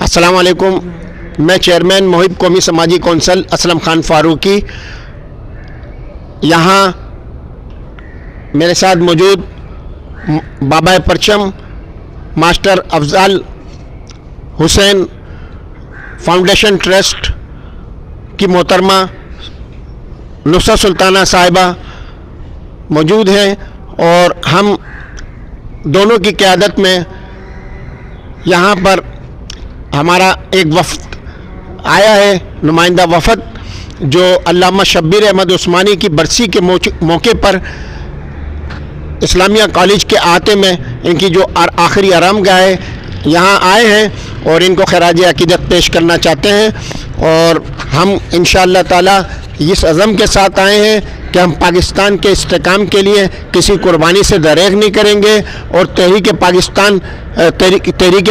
अस्सलाम वालेकुम। मैं चेयरमैन मोहिब कौमी समाजी कौंसल असलम खान फारूकी। यहाँ मेरे साथ मौजूद बाबा परचम master Afzal Hussain foundation trust की मोहतरमा नुसरत सुल्ताना साहिबा मौजूद हैं और हम दोनों की क़यादत में यहाँ पर हमारा एक वफ़द आया है, नुमाइंदा वफ़द, जो अल्लामा शब्बीर अहमद उस्मानी की बरसी के मौके पर इस्लामिया कॉलेज के अहाते में इनकी जो आखिरी आरामगाह है यहाँ आए हैं और इनको खराज अकीदत पेश करना चाहते हैं। और हम इंशाअल्लाह ताला इस अज़म के साथ आए हैं कि हम पाकिस्तान के इस्तेकाम के लिए किसी कुर्बानी से दरेग नहीं करेंगे और तहरीक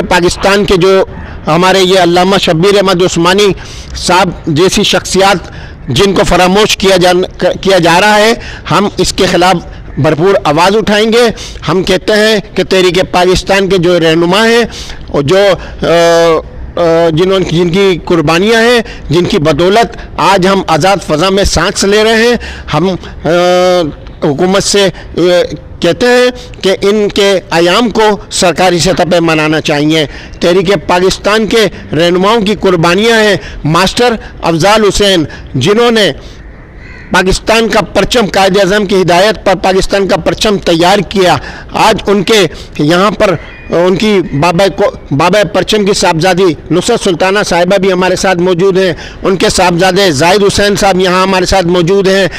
पाकिस्तान के जो हमारे ये अल्लामा शब्बीर अहमद उस्मानी साहब जैसी शख्सियात जिनको फरामोश किया जा रहा है, हम इसके ख़िलाफ़ भरपूर आवाज़ उठाएंगे। हम कहते हैं कि तहरीक पाकिस्तान के जो रहनुमा हैं और जो जिनकी कुर्बानियाँ हैं, जिनकी बदौलत आज हम आज़ाद फ़ज़ा में सांस ले रहे हैं, हम हुकूमत से कहते हैं कि इनके आयाम को सरकारी सतह पर मनाना चाहिए। तहरीक पाकिस्तान के रहनुमाओं की कुर्बानियाँ हैं। मास्टर अफजाल हुसैन जिन्होंने पाकिस्तान का परचम कायदे आज़म की हिदायत पर पाकिस्तान का परचम तैयार किया, आज उनके यहाँ पर उनकी बाबा परचम की साहबजादी नुसरत सुल्ताना साहिबा भी हमारे साथ मौजूद हैं, उनके साहबजादे जाहिद हुसैन साहब यहाँ हमारे साथ मौजूद हैं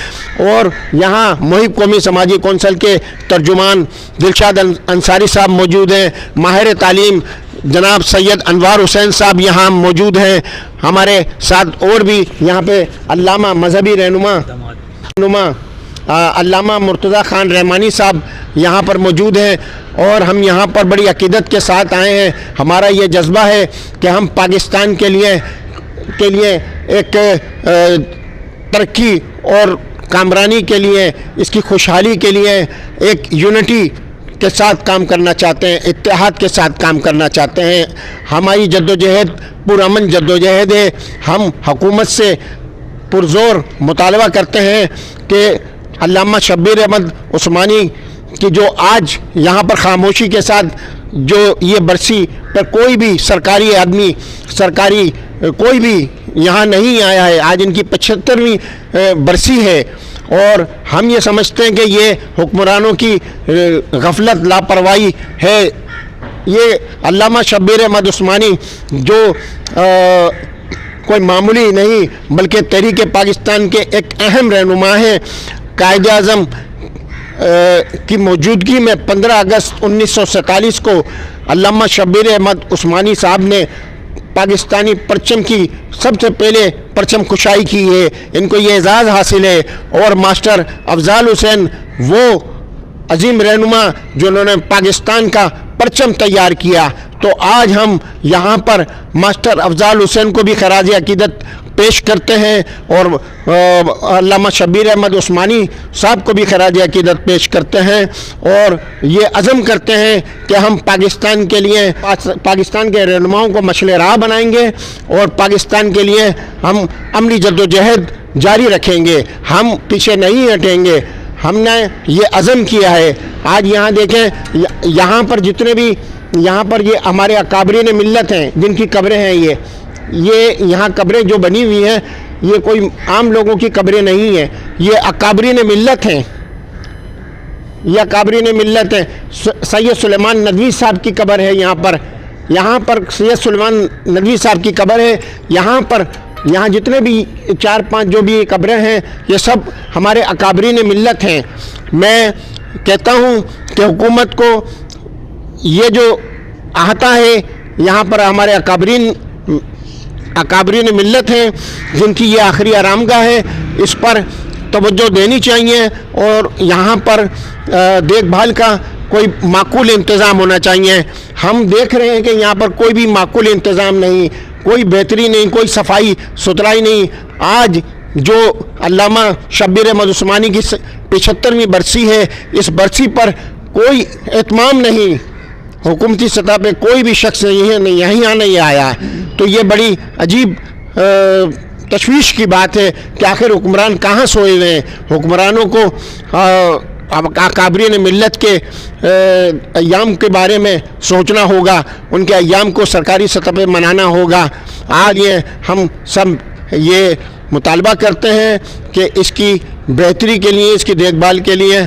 और यहाँ मोहिब कौमी समाजी कौंसल के तर्जुमान दिलशाद अंसारी साहब मौजूद हैं। माहिर तालीम जनाब सैयद अनवार हुसैन साहब यहाँ मौजूद हैं। हमारे साथ और भी यहाँ पे अल्लामा मजहबी रहनुमा अल्लामा मुर्तज़ा खान रहमानी साहब यहाँ पर मौजूद हैं और हम यहाँ पर बड़ी अकीदत के साथ आए हैं। हमारा ये जज्बा है कि हम पाकिस्तान के लिए एक तरक्की और कामरानी के लिए, इसकी खुशहाली के लिए एक यूनिटी के साथ काम करना चाहते हैं, इत्तेहाद के साथ काम करना चाहते हैं। हमारी जद्दोजहद पुरअमन जद्दोजहद है। हम हुकूमत से पुरज़ोर मुतालबा करते हैं कि अल्लामा शब्बीर अहमद उस्मानी की जो आज यहाँ पर खामोशी के साथ जो ये बरसी पर कोई भी सरकारी आदमी कोई भी यहाँ नहीं आया है। आज इनकी 75वीं बरसी है और हम ये समझते हैं कि ये हुक्मरानों की गफलत लापरवाही है। ये अल्लामा शब्बीर अहमद उस्मानी जो कोई मामूली नहीं बल्कि तहरीक पाकिस्तान के एक अहम रहनुमा हैं। कायदे आज़म की मौजूदगी में 15 अगस्त 1947 को अल्लामा शब्बीर अहमद उस्मानी साहब ने पाकिस्तानी परचम की सबसे पहले परचम कुशाई की है। इनको ये एजाज़ हासिल है और मास्टर अफजाल हुसैन वो अजीम रहनुमा जिन्होंने पाकिस्तान का परचम तैयार किया, तो आज हम यहाँ पर मास्टर अफजाल हुसैन को भी खराज अकीदत पेश करते हैं और अल्लामा शब्बीर अहमद उस्मानी साहब को भी खराज अकीदत पेश करते हैं और ये अज़म करते हैं कि हम पाकिस्तान के लिए पाकिस्तान के रहनुमाओं को मशले राह बनाएंगे और पाकिस्तान के लिए हम अमली जद्दोजहद जारी रखेंगे, हम पीछे नहीं हटेंगे। हमने ये अज़म किया है। आज यहाँ देखें, यहाँ पर जितने भी यहाँ पर ये हमारे अकाबरीन मिल्लत हैं जिनकी कब्रें हैं, ये यहाँ कब्रें जो बनी हुई हैं ये कोई आम लोगों की कब्रें नहीं हैं, ये अकाबरीन मिल्लत हैं, ये अकाबरीन मिल्लत हैं। सैयद सुलेमान नदवी साहब की कब्र है यहाँ पर सैयद सुलेमान नदवी साहब की कब्र है। यहाँ जितने भी 4-5 जो भी कब्रें हैं ये सब हमारे अकाबरीन मिल्लत हैं। मैं कहता हूँ कि हुकूमत को ये जो अहाता है यहाँ पर हमारे अकाबरीन मिल्लत हैं जिनकी ये आखिरी आरामगाह है, इस पर तवज्जो देनी चाहिए और यहाँ पर देखभाल का कोई माकूल इंतज़ाम होना चाहिए। हम देख रहे हैं कि यहाँ पर कोई भी माकूल इंतज़ाम नहीं, कोई बेहतरी नहीं, कोई सफाई सुथराई नहीं। आज जो अल्लामा शब्बीर अहमद उस्मानी की 75वीं बरसी है, इस बरसी पर कोई एहतमाम नहीं, हुकूमती सतह पे कोई भी शख्स यहाँ नहीं आया। تو یہ بڑی عجیب تشویش کی بات ہے کہ آخر حکمران کہاں سوئے ہوئے ہیں. حکمرانوں کو اکابرین ملت کے ایام کے بارے میں سوچنا ہوگا, ان کے ایام کو سرکاری سطح پہ منانا ہوگا. آج یہ ہم سب یہ مطالبہ کرتے ہیں کہ اس کی بہتری کے لیے, اس کی دیکھ بھال کے لیے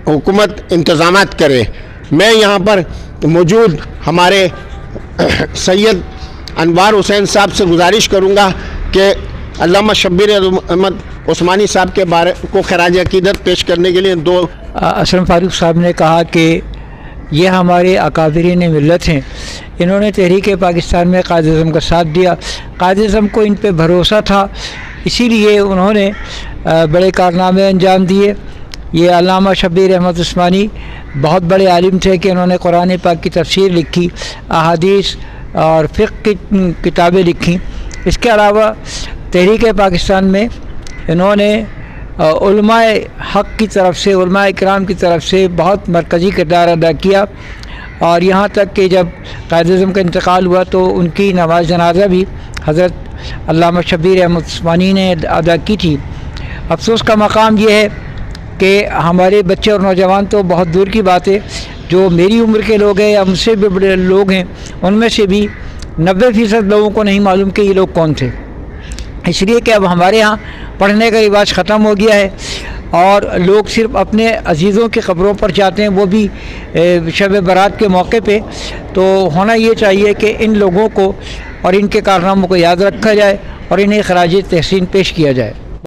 حکومت انتظامات کرے. میں یہاں پر موجود ہمارے سید انوار حسین صاحب سے گزارش کروں گا کہ علامہ شبیر احمد عثمانی صاحب کے بارے کو خراج عقیدت پیش کرنے کے لیے دو. اسلم فاروق صاحب نے کہا کہ یہ ہمارے اکابرین ملت ہیں, انہوں نے تحریک پاکستان میں قائد اعظم کا ساتھ دیا, قائد اعظم کو ان پہ بھروسہ تھا, اسی لیے انہوں نے بڑے کارنامے انجام دیے. یہ علامہ شبیر احمد عثمانی بہت بڑے عالم تھے کہ انہوں نے قرآن پاک کی تفسیر لکھی, احادیث اور فقہ کی کتابیں لکھیں. اس کے علاوہ تحریک پاکستان میں انہوں نے علماء حق کی طرف سے, علماء اکرام کی طرف سے بہت مرکزی کردار ادا کیا, اور یہاں تک کہ جب قائد اعظم کا انتقال ہوا تو ان کی نماز جنازہ بھی حضرت علامہ شبیر احمد عثمانی نے ادا کی تھی. افسوس کا مقام یہ ہے کہ ہمارے بچے اور نوجوان تو بہت دور کی بات ہے, جو میری عمر کے لوگ ہیں یا مجھ سے بھی بڑے لوگ ہیں, ان میں سے بھی 90% لوگوں کو نہیں معلوم کہ یہ لوگ کون تھے. اس لیے کہ اب ہمارے ہاں پڑھنے کا رواج ختم ہو گیا ہے, اور لوگ صرف اپنے عزیزوں کی قبروں پر جاتے ہیں, وہ بھی شب برات کے موقع پہ. تو ہونا یہ چاہیے کہ ان لوگوں کو اور ان کے کارناموں کو یاد رکھا جائے اور انہیں خراج تحسین پیش کیا جائے.